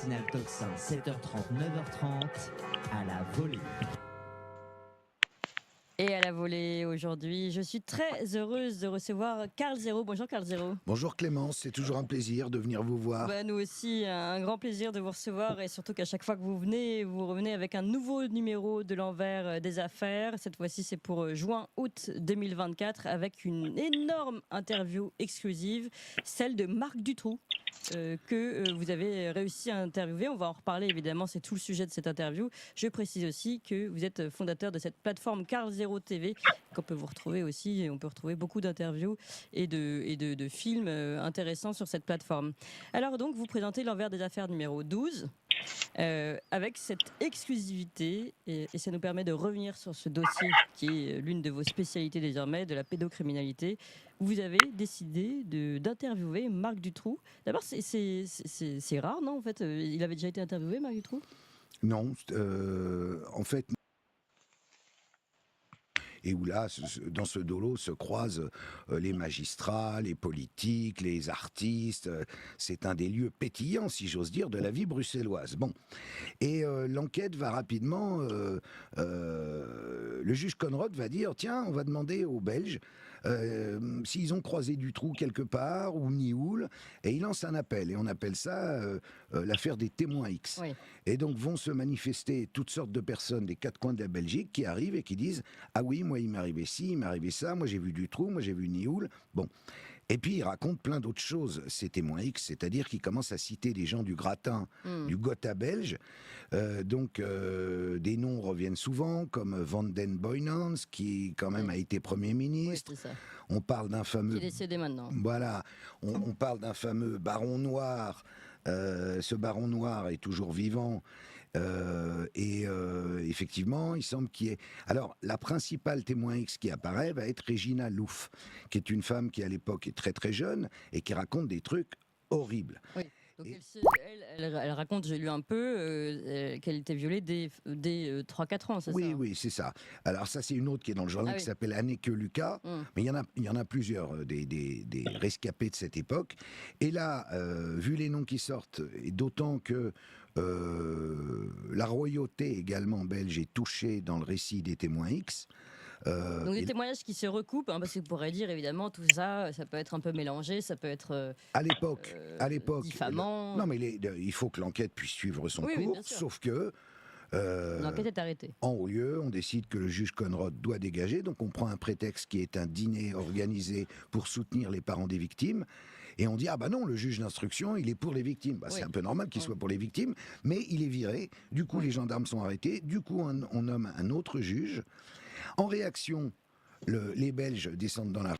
matinale Tocsin, 7h30, 9h30, à la volée. Et à la volée aujourd'hui, je suis très heureuse de recevoir Karl Zéro. Bonjour Karl Zéro. Bonjour Clémence, c'est toujours un plaisir de venir vous voir. Nous aussi, un grand plaisir de vous recevoir et surtout qu'à chaque fois que vous venez, vous revenez avec un nouveau numéro de l'envers des affaires. Cette fois-ci, c'est pour juin-août 2024 avec une énorme interview exclusive, celle de Marc Dutroux. Que vous avez réussi à interviewer. On va en reparler évidemment, c'est tout le sujet de cette interview. Je précise aussi que vous êtes fondateur de cette plateforme Karl Zéro TV, qu'on peut vous retrouver aussi, et on peut retrouver beaucoup d'interviews et de films intéressants sur cette plateforme. Alors donc, vous présentez l'envers des affaires numéro 12. Avec cette exclusivité, et ça nous permet de revenir sur ce dossier qui est l'une de vos spécialités désormais, de la pédocriminalité. Vous avez décidé d'interviewer Marc Dutroux. D'abord, c'est rare, non en fait, il avait déjà été interviewé, Marc Dutroux? Non, en fait, et où là, dans ce dolo se croisent les magistrats, les politiques, les artistes. C'est un des lieux pétillants, si j'ose dire, de la vie bruxelloise. Bon, et l'enquête va rapidement. Le juge Conrad va dire, tiens, on va demander aux Belges s'ils ont croisé Dutroux quelque part ou Nioul, et il lance un appel, et on appelle ça l'affaire des témoins X. Oui. Et donc vont se manifester toutes sortes de personnes des quatre coins de la Belgique qui arrivent et qui disent, ah oui, moi il m'est arrivé ci, il m'est arrivé ça, moi j'ai vu Dutroux, moi j'ai vu Nioul. Bon. Et puis il raconte plein d'autres choses, ces témoins X, c'est-à-dire qu'il commence à citer des gens du gratin, du Gotha belge. Des noms reviennent souvent, comme Van den Boynans, qui quand même a été Premier ministre. Oui, c'est ça. On parle d'un fameux... Qui est décédé maintenant. Voilà, on parle d'un fameux baron noir. Ce baron noir est toujours vivant. Effectivement, il semble qu'il y ait... Alors, la principale témoin X qui apparaît va être Régina Louf, qui est une femme qui, à l'époque, est très très jeune et qui raconte des trucs horribles. Oui. Donc elle raconte, j'ai lu un peu, qu'elle était violée dès 3-4 ans, c'est ça? Oui, c'est ça. Alors ça, c'est une autre qui est dans le journal qui s'appelle Anneke Lucas, mais il y en a plusieurs, des rescapés de cette époque. Et là, vu les noms qui sortent, et d'autant que la royauté également belge est touchée dans le récit des témoins X. Donc des témoignages qui se recoupent, parce qu'on pourrait dire évidemment tout ça, ça peut être un peu mélangé, ça peut être à l'époque, diffamant. Non, mais il faut que l'enquête puisse suivre son cours, sauf que l'enquête est arrêtée. En haut lieu, on décide que le juge Conrad doit dégager, donc on prend un prétexte qui est un dîner organisé pour soutenir les parents des victimes, et on dit ah bah non, le juge d'instruction il est pour les victimes. C'est un peu normal qu'il soit pour les victimes, mais il est viré. Du coup, les gendarmes sont arrêtés. Du coup, on nomme un autre juge. En réaction, les Belges descendent dans la